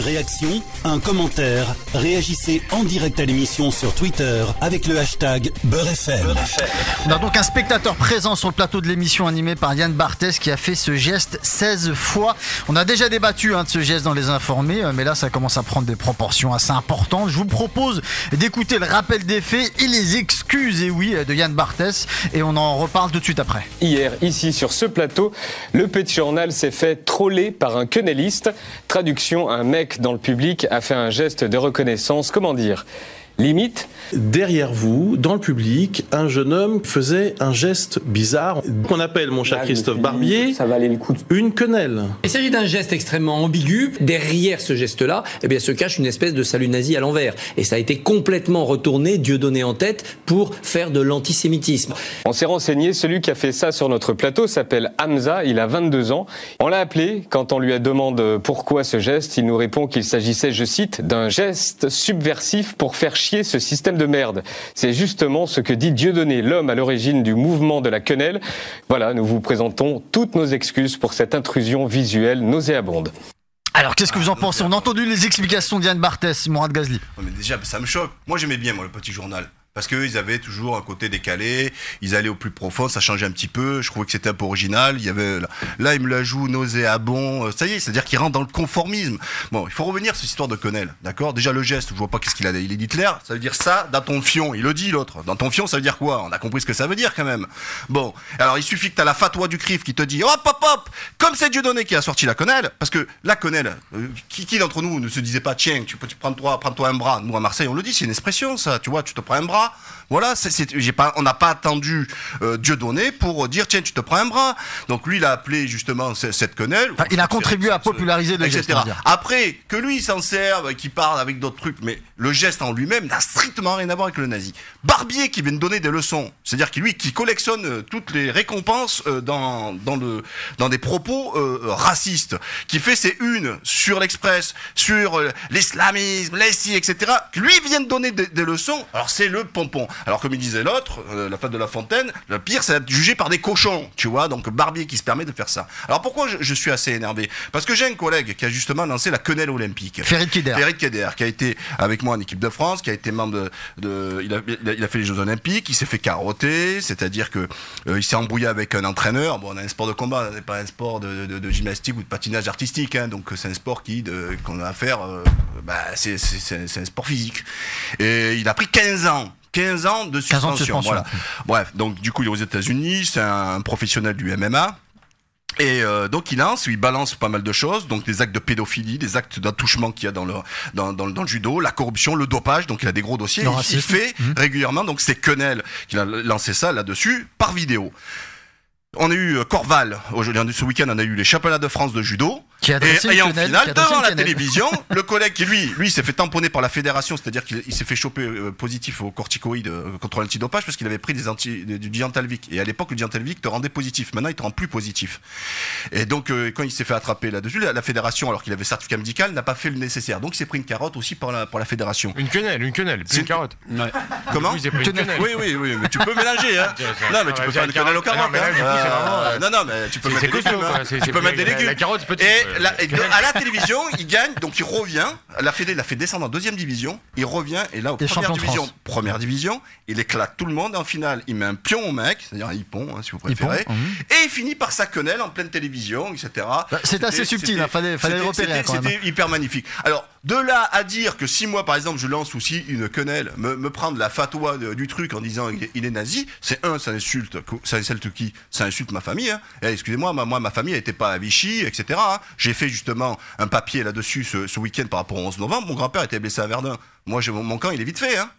une réaction, un commentaire, réagissez en direct à l'émission sur Twitter avec le hashtag BeurreFM. On a donc un spectateur présent sur le plateau de l'émission animée par Yann Barthès qui a fait ce geste 16 fois. On a déjà débattu de ce geste dans Les Informés, mais là ça commence à prendre des proportions assez importantes. Je vous propose d'écouter le rappel des faits et les excuses, et oui, de Yann Barthès, et on en reparle tout de suite après. Hier, ici sur ce plateau, le Petit Journal s'est fait troller par un quenelliste. Traduction, un mec dans le public a fait un geste de reconnaissance, comment dire, limite. Derrière vous, dans le public, un jeune homme faisait un geste bizarre qu'on appelle, mon cher Christophe Barbier, ça valait le coup. une quenelle. Il s'agit d'un geste extrêmement ambigu. Derrière ce geste-là, se cache une espèce de salut nazi à l'envers. Et ça a été complètement retourné, Dieudonné en tête, pour faire de l'antisémitisme. On s'est renseigné, celui qui a fait ça sur notre plateau s'appelle Hamza, il a 22 ans. On l'a appelé, quand on lui a demandé pourquoi ce geste, il nous répond qu'il s'agissait, je cite, d'un geste subversif pour faire chier ce système de merde. C'est justement ce que dit Dieudonné, l'homme à l'origine du mouvement de la quenelle. Voilà, nous vous présentons toutes nos excuses pour cette intrusion visuelle nauséabonde. Alors qu'est-ce que vous en pensez? On a entendu les explications d'Yann Barthès, Mourad Ghazli. Mais déjà, ça me choque. Moi, j'aimais bien, le Petit Journal. Parce qu'ils avaient toujours un côté décalé, ils allaient au plus profond, ça changeait un petit peu, je trouvais que c'était un peu original, il y avait, là il me la joue nauséabond, ça y est, c'est-à-dire qu'il rentre dans le conformisme. Bon, il faut revenir sur cette histoire de quenelle, d'accord? Déjà le geste, je vois pas qu'est-ce qu'il a, il est d'Hitler, ça veut dire ça, dans ton fion, il le dit l'autre, dans ton fion ça veut dire quoi? On a compris ce que ça veut dire quand même. Bon, alors il suffit que t'as la fatwa du CRIF qui te dit, hop hop hop, comme c'est Dieudonné qui a sorti la quenelle, parce que la quenelle, qui d'entre nous ne se disait pas, tiens, tu peux prends-toi un bras, nous à Marseille on le dit, c'est une expression ça, tu vois, tu te prends un bras. Voilà, on n'a pas attendu Dieudonné pour dire tiens tu te prends un bras. Donc lui il a appelé justement cette quenelle. Enfin, il a contribué à populariser le geste. Après que lui il s'en serve, qu'il parle avec d'autres trucs, mais le geste en lui-même n'a strictement rien à voir avec le nazi. Barbier qui vient de donner des leçons, c'est-à-dire que lui qui collectionne toutes les récompenses dans des propos racistes, qui fait ses unes sur l'Express, sur l'islamisme, les etc. Lui vient de donner des leçons. Alors c'est le pompon. Alors comme il disait l'autre, la fête de La Fontaine, le pire c'est d'être jugé par des cochons, tu vois, donc Barbier qui se permet de faire ça. Alors pourquoi je suis assez énervé? Parce que j'ai un collègue qui a justement lancé la quenelle olympique. Ferit Keder, qui a été avec moi en équipe de France, qui a été membre il a fait les Jeux Olympiques, il s'est fait carotter, c'est-à-dire que il s'est embrouillé avec un entraîneur. Bon, on a un sport de combat, c'est pas un sport de gymnastique ou de patinage artistique, hein, donc c'est un sport qu'on a à faire, c'est un sport physique. Et il a pris 15 ans de suspension. Voilà. Bref, donc du coup il est aux États-Unis, c'est un professionnel du MMA. Et donc il balance pas mal de choses, donc des actes de pédophilie, des actes d'attouchement qu'il y a dans le judo, la corruption, le dopage, donc il a des gros dossiers. Il fait régulièrement, donc c'est Quenelle qui a lancé ça là-dessus par vidéo. On a eu Corval, ce week-end on a eu les championnats de France de judo. Et en finale, devant la télévision, le collègue qui lui s'est fait tamponner par la fédération, c'est-à-dire qu'il s'est fait choper positif aux corticoïdes contre l'antidopage parce qu'il avait pris du Diantalvic. Et à l'époque, le Diantalvic te rendait positif. Maintenant, il te rend plus positif. Et donc, quand il s'est fait attraper là-dessus, la fédération, alors qu'il avait certificat médical, n'a pas fait le nécessaire. Donc, il s'est pris une carotte aussi par la fédération. Une quenelle, une carotte. Ouais. Comment? Oui, mais tu peux mélanger, hein. Non, mais tu peux faire une quenelle aux carottes. Non, mais tu peux mettre des légumes. Tu peux mettre des légumes. La carotte, c'est petit. À la télévision, il gagne, donc il revient. La Fédé l'a fait descendre en deuxième division. Il revient et là, première division, il éclate tout le monde. En finale, il met un pion au mec, c'est-à-dire un hippon, hein, si vous préférez. Et il finit par sa quenelle en pleine télévision, etc. C'est assez subtil, fallait le repérer. C'était hyper magnifique. Alors, de là à dire que si moi, par exemple, je lance aussi une quenelle, me prendre la fatwa du truc en disant il est nazi, ça insulte qui? Ça insulte ma famille. Hein. Excusez-moi, ma famille n'était pas à Vichy, etc. Hein. J'ai fait justement un papier là-dessus ce week-end par rapport au 11 novembre. Mon grand-père était blessé à Verdun. Moi, mon camp, il est vite fait. Hein.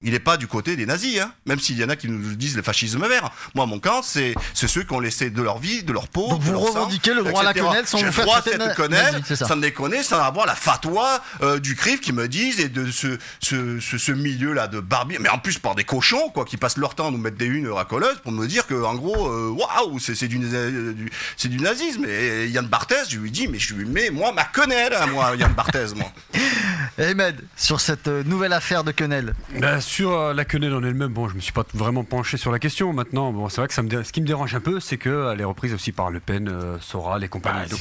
Il n'est pas du côté des nazis, hein. Même s'il y en a qui nous disent le fascisme vert. Moi, mon camp, c'est ceux qui ont laissé de leur vie, de leur peau. Donc vous revendiquez le droit à la quenelle sans vous faire traiter de quenelle, sans déconner, sans avoir la fatwa du CRIF qui me disent, et de ce milieu-là de barbier, mais en plus par des cochons, quoi, qui passent leur temps à nous mettre des unes racoleuses pour me dire que, en gros, waouh, c'est du nazisme. Et Yann Barthès, je lui dis, mais moi, ma quenelle, hein, moi, Yann Barthès, moi. Ahmed, sur cette nouvelle affaire de quenelle. Sur la quenelle en elle-même, bon, je me suis pas vraiment penché sur la question. Maintenant, bon, c'est vrai que ce qui me dérange un peu, c'est qu'elle est reprise aussi par Le Pen, Soral et compagnie. Donc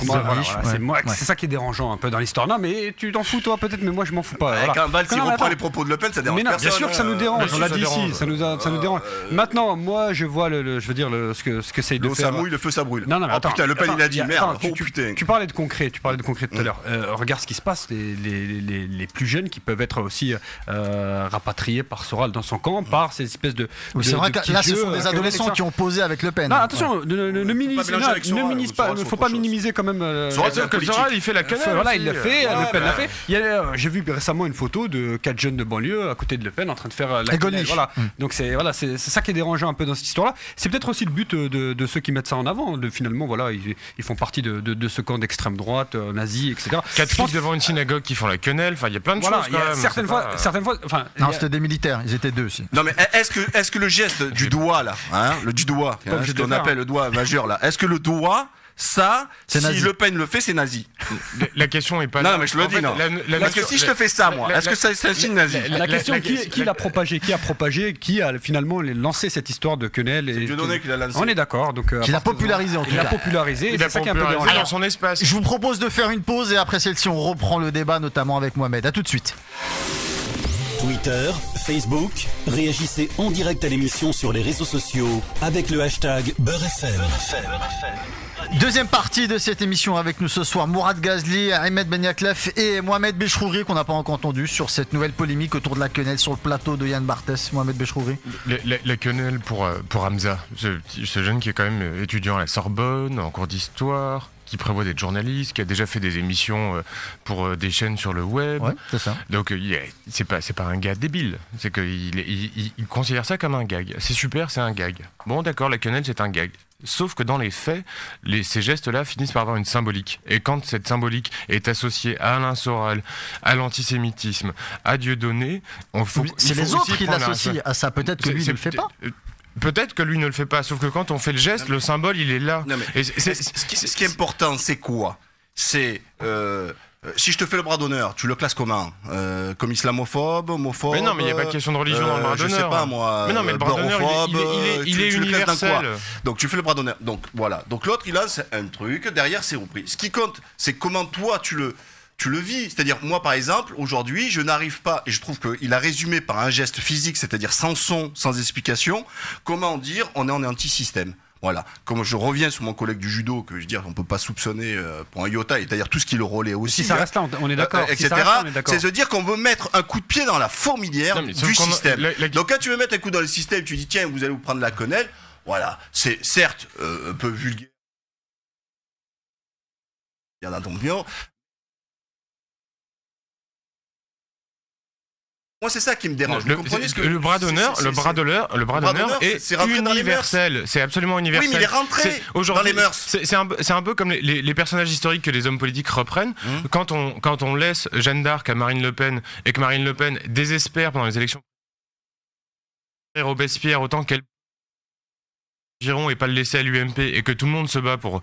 c'est ça qui est dérangeant un peu dans l'histoire. Non, mais tu t'en fous toi peut-être, mais moi je m'en fous pas. Quand Valls reprend les propos de Le Pen, ça dérange personne. Bien sûr que ça nous dérange. On l'a dit ici, ça nous dérange. Maintenant, moi, je vois ce que c'est de faire. Ça mouille, le feu ça brûle. Non, mais attends. Putain, Le Pen il a dit merde. Tu parlais de concret tout à l'heure. Regarde ce qui se passe. Les plus jeunes qui peuvent être aussi rapatriés par Soral dans son camp par ces espèces de. C'est vrai que là, ce sont des adolescents qui ont posé avec Le Pen. Non, attention, ne minimise pas. Il ne faut pas minimiser quand même. Soral, il fait la quenelle. Voilà, il l'a fait. Le Pen l'a fait. J'ai vu récemment une photo de 4 jeunes de banlieue à côté de Le Pen en train de faire la quenelle. Voilà. Donc c'est ça qui est dérangeant un peu dans cette histoire-là. C'est peut-être aussi le but de ceux qui mettent ça en avant. Finalement, voilà, ils font partie de ce camp d'extrême droite, nazi, etc. 4 flics devant une synagogue qui font la quenelle. Enfin, il y a plein de choses quand même. Certaines fois. Non, c'était des militaires. Ils étaient 2 aussi. Non, mais est-ce que le geste du doigt là, le du doigt, ce qu'on appelle le doigt majeur là, est-ce que le doigt ça, si Le Pen le fait, c'est nazi. La question est pas là. Non, mais je le dis, non. Parce que si je te fais ça, moi, est-ce que c'est un signe nazi? La question, qui l'a propagé? Qui a finalement lancé cette histoire de quenelle? C'est Dieudonné qui l'a lancé. On est d'accord. Qui l'a popularisé en tout cas. Il l'a popularisé. C'est ça qui est un peu dérangeant. Dans son espace. Je vous propose de faire une pause et après celle-ci, on reprend le débat, notamment avec Mohamed. À tout de suite. Twitter, Facebook, réagissez en direct à l'émission sur les réseaux sociaux avec le hashtag BeurreFM. Deuxième partie de cette émission avec nous ce soir, Mourad Ghazli, Ahmed Benyaklef et Mohamed Bechrouri qu'on n'a pas encore entendu sur cette nouvelle polémique autour de la quenelle sur le plateau de Yann Barthès. Mohamed Bechrouri. La quenelle pour Hamza, ce jeune qui est quand même étudiant à la Sorbonne, en cours d'histoire, qui prévoit d'être journaliste, qui a déjà fait des émissions pour des chaînes sur le web. Ouais, c'est ça. Donc c'est pas un gars débile, c'est qu'il considère ça comme un gag. C'est super, c'est un gag. Bon d'accord, la quenelle c'est un gag. Sauf que dans les faits, ces gestes-là finissent par avoir une symbolique. Et quand cette symbolique est associée à Alain Soral, à l'antisémitisme, à Dieudonné, c'est les autres qui l'associent à ça. Peut-être que lui ne le fait pas. Peut-être que lui ne le fait pas, sauf que quand on fait le geste, le symbole, il est là. Non, mais ce qui est important, c'est quoi? C'est si je te fais le bras d'honneur, tu le classes comment? Comme islamophobe, homophobe? Mais non, mais il n'y a pas de question de religion dans le bras d'honneur. Je sais pas moi. Mais non, mais le bras d'honneur, il est universel. Donc tu fais le bras d'honneur. Donc voilà. Donc l'autre, il lance un truc. Derrière, c'est repris. Ce qui compte, c'est comment toi tu le vis. C'est-à-dire, moi, par exemple, aujourd'hui, je n'arrive pas, et je trouve qu'il a résumé par un geste physique, c'est-à-dire sans son, sans explication, comment dire on est en anti-système. Voilà. Comme je reviens sur mon collègue du judo, que je veux dire, on peut pas soupçonner pour un iota, et c'est-à-dire tout ce qui le relaie aussi. Si ça reste là, on est d'accord. Etc. C'est se dire qu'on veut mettre un coup de pied dans la fourmilière du système. Donc quand tu veux mettre un coup dans le système, tu dis tiens, vous allez vous prendre la quenelle. Voilà. C'est certes un peu vulgaire. Il y en a donc bien. Moi, c'est ça qui me dérange. Le bras d'honneur est universel. C'est absolument universel. Oui, mais il est rentré dans les mœurs. C'est un peu comme les personnages historiques que les hommes politiques reprennent. Quand on laisse Jeanne d'Arc à Marine Le Pen et que Marine Le Pen désespère pendant les élections Robespierre autant qu'elle Giron et pas le laisser à l'UMP et que tout le monde se bat pour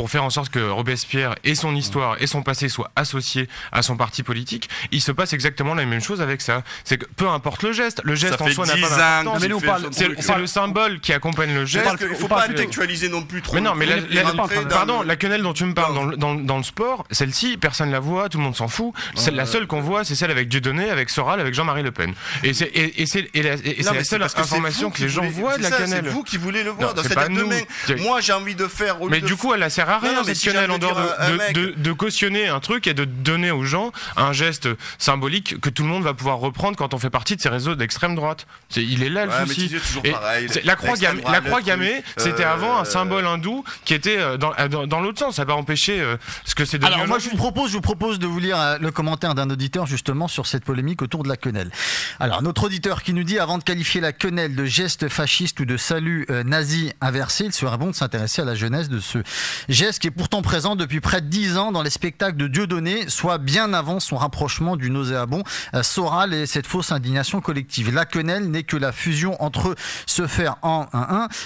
faire en sorte que Robespierre et son histoire et son passé soient associés à son parti politique, il se passe exactement la même chose avec ça. C'est que peu importe le geste en soi n'a pas d'importance. C'est le symbole qui accompagne le geste. Il ne faut pas intellectualiser non plus trop. Mais non, mais la quenelle dont tu me parles dans le sport, celle-ci, personne la voit, tout le monde s'en fout. La seule qu'on voit, c'est celle avec Dieudonné, avec Soral, avec Jean-Marie Le Pen. Et c'est la seule information que les gens voient de la quenelle. C'est vous qui voulez le voir. Moi j'ai envie de faire. Mais du coup elle ne sert à rien cette quenelle en dehors de cautionner un truc et de donner aux gens un geste symbolique que tout le monde va pouvoir reprendre quand on fait partie de ces réseaux d'extrême droite. Il est là le souci. La croix gammée, c'était avant un symbole hindou qui était dans l'autre sens. Ça n'a pas empêché ce que c'est devenu. Alors moi je vous propose de vous lire le commentaire d'un auditeur justement sur cette polémique autour de la quenelle. Alors notre auditeur qui nous dit avant de qualifier la quenelle de geste fasciste ou de salut nazi inversée. Il serait bon de s'intéresser à la jeunesse de ce geste qui est pourtant présent depuis près de 10 ans dans les spectacles de Dieudonné, soit bien avant son rapprochement du nauséabond Soral et cette fausse indignation collective. La quenelle n'est que la fusion entre se faire en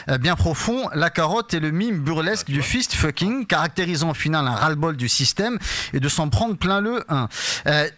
1-1 bien profond, la carotte et le mime burlesque du fist fucking, caractérisant au final un ras-le-bol du système et de s'en prendre plein le 1.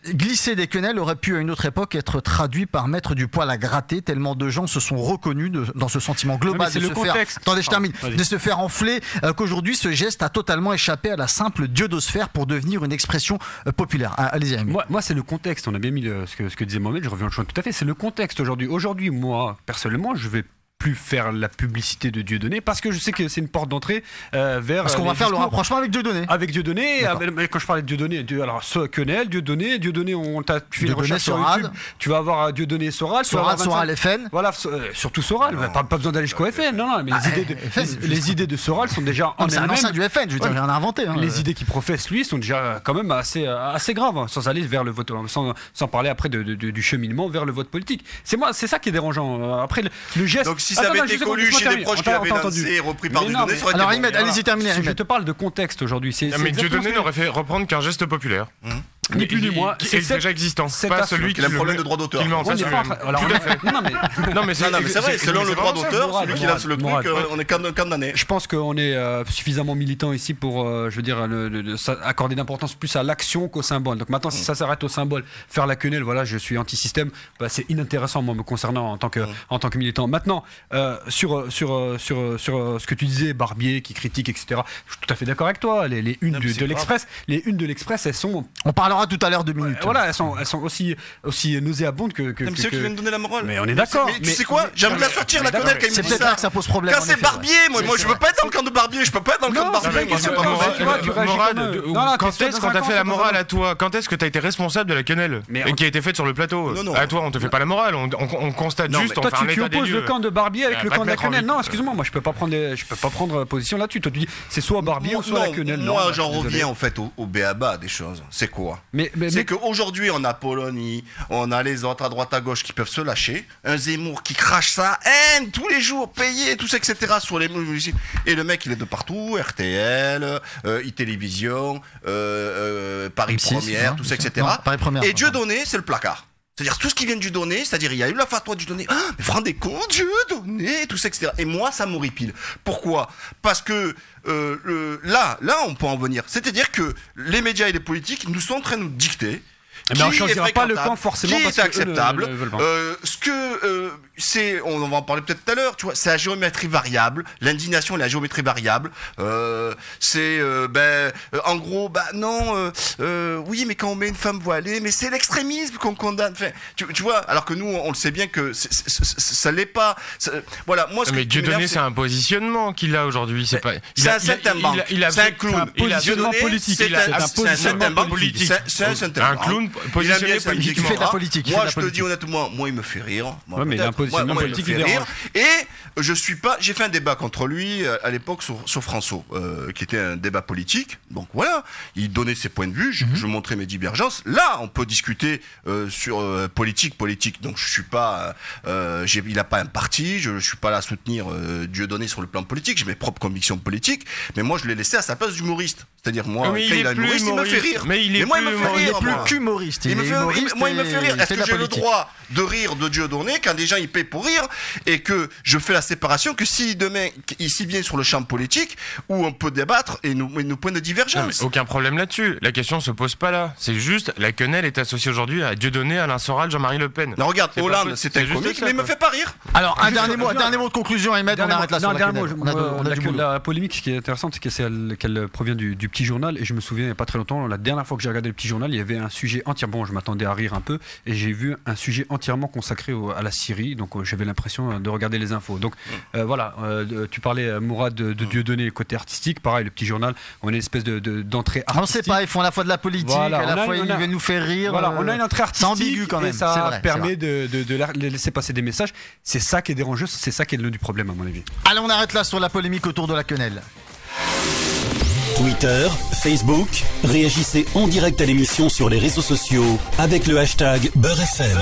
Glisser des quenelles aurait pu à une autre époque être traduit par mettre du poil à gratter, tellement de gens se sont reconnus dans ce sentiment global de se faire enfler, qu'aujourd'hui ce geste a totalement échappé à la simple diodosphère pour devenir une expression populaire. Allez-y. Moi c'est le contexte, on a bien mis ce que disait Mohamed, je reviens au choix tout à fait, c'est le contexte aujourd'hui. Aujourd'hui, moi, personnellement, je vais plus faire la publicité de Dieudonné parce que je sais que c'est une porte d'entrée vers. Parce qu'on va faire le rapprochement avec Dieudonné. Avec Dieudonné, mais quand je parlais de Dieudonné, alors quenelle, Dieudonné, tu fais une recherche sur YouTube, tu vas avoir Dieudonné Soral, Soral FN. Voilà, surtout Soral, pas besoin d'aller jusqu'au FN, non, mais les idées de Soral sont déjà en elles-mêmes. C'est un ancien du FN, je veux dire, rien à inventer. Les idées qu'il professe lui sont déjà quand même assez graves, sans aller vers le vote, sans parler après du cheminement vers le vote politique. C'est ça qui est dérangeant. Après le geste. Si ça avait été Coluche et des proches qui avaient lancé, repris par Dieudonné, ça aurait été alors, Ahmed, allez-y, terminez. Je te parle de contexte aujourd'hui. Mais Dieudonné n'aurait fait reprendre qu'un geste populaire. Ni plus ni moins. C'est déjà existant. Pas celui qui a un problème de droit d'auteur. Tout à fait. Non, mais c'est vrai, selon le droit d'auteur, celui qui lance le truc, on est condamné. Je pense qu'on est suffisamment militant ici pour, je veux dire, accorder d'importance plus à l'action qu'au symbole. Donc maintenant, si ça s'arrête au symbole, faire la quenelle, voilà, je suis anti-système, c'est inintéressant, moi, me concernant en tant que militant. Maintenant, sur ce que tu disais, Barbier qui critique, etc. Je suis tout à fait d'accord avec toi. Les unes de l'Express, elles sont. On parlera tout à l'heure 2 minutes. Voilà, elles sont aussi nauséabondes que. C'est ceux qui viennent donner la morale. Mais on est d'accord. Mais tu sais quoi, j'aimerais la sortir la quenelle quand il me dit ça. C'est peut-être là que ça pose problème. Quand c'est Barbier, moi je veux pas être dans le camp de Barbier, je peux pas être dans le camp de Barbier. C'est pas morale. Quand est-ce qu'on t'a fait la morale à toi? Quand est-ce que t'as été responsable de la quenelle et qui a été faite sur le plateau? À toi, on te fait pas la morale, on constate juste, on fait un état des lieux. Tu opposes le camp de Barbier avec le camp de la quenelle. Non, excuse-moi, moi je peux pas prendre position là-dessus. Toi tu dis c'est soit Barbier ou soit la quenelle. Moi j'en reviens en fait au b.a.-ba des choses. C'est quoi? C'est qu'aujourd'hui on a Polony, on a les autres à droite à gauche qui peuvent se lâcher, un Zemmour qui crache sa haine tous les jours, payé, tout ça, etc. sur les municipes. Et le mec il est de partout, RTL, iTélévision, Paris M6, Première, tout ça, etc. Et Dieudonné, c'est le placard. C'est-à-dire tout ce qui vient de Dieudonné, c'est-à-dire il y a eu la fatwa de Dieudonné, mais vous vous rendez compte, Dieudonné, tout ça, etc. Et moi, ça m'horripile. Pourquoi? Parce que là, on peut en venir. C'est-à-dire que les médias et les politiques nous sont en train de nous dicter. Mais on ne choisira pas le camp forcément qui est acceptable. On va en parler peut-être tout à l'heure, tu vois, c'est la géométrie variable, l'indignation et la géométrie variable. En gros, oui, mais quand on met une femme voilée, mais c'est l'extrémisme qu'on condamne. Enfin, tu vois, alors que nous, on le sait bien que ça l'est pas. Voilà, moi, mais Dieudonné, c'est un positionnement qu'il a aujourd'hui. C'est un saltimbanque. C'est un clown. Positionnement politique. C'est un saltimbanque politique. C'est un saltimbanque. Un clown positionné politique. Il fait de la politique. Moi, je te dis honnêtement, moi, il me fait rire. Ouais, mais l'impositionnement politique, il rire. Et je suis pas. J'ai fait un débat contre lui à l'époque sur François, qui était un débat politique. Donc voilà, il donnait ses points de vue. Je montrais mes divergences. Là, on peut discuter sur politique. Donc je suis pas. Il a pas un parti. Je suis pas là à soutenir Dieudonné sur le plan politique. J'ai mes propres convictions politiques. Mais moi, je l'ai laissé à sa place d'humoriste. C'est-à-dire moi, quand il a humoriste, il me fait rire. Mais il est plus humoriste. Moi, il me fait rire. Est-ce que j'ai le droit de rire de Dieudonné quand des gens ils paient pour rire et que je fais la séparation que si demain ici vient sur le champ politique où on peut débattre et nos points de divergence. Aucun problème là-dessus. La question se pose pas là. C'est juste la quenelle est associée aujourd'hui à Dieudonné, Alain Soral, Jean-Marie Le Pen. Non, regarde, Hollande, c'est un comique, mais il me fait pas rire. Alors un dernier mot de conclusion, Ahmed. On arrête là sur la quenelle. La polémique, ce qui est intéressant, c'est qu'elle provient du Petit Journal. Et je me souviens, il n'y a pas très longtemps, la dernière fois que j'ai regardé le Petit Journal, il y avait un sujet entier. Bon, je m'attendais à rire un peu, et j'ai vu un sujet entièrement consacré à la Syrie. Donc j'avais l'impression de regarder les infos. Donc voilà, tu parlais, Mourad, de Dieudonné, côté artistique. Pareil, le Petit Journal, on a une espèce d'entrée artistique. On ne sait pas, ils font à la fois de la politique, voilà, à la fois ils viennent nous faire rire. Voilà, on a une entrée artistique. C'est ambigu quand même. Et ça permet de laisser passer des messages. C'est ça qui est dérangeant, c'est ça qui est le nœud du problème, à mon avis. Allez, on arrête là sur la polémique autour de la quenelle. Twitter, Facebook, réagissez en direct à l'émission sur les réseaux sociaux avec le hashtag BeurreFM.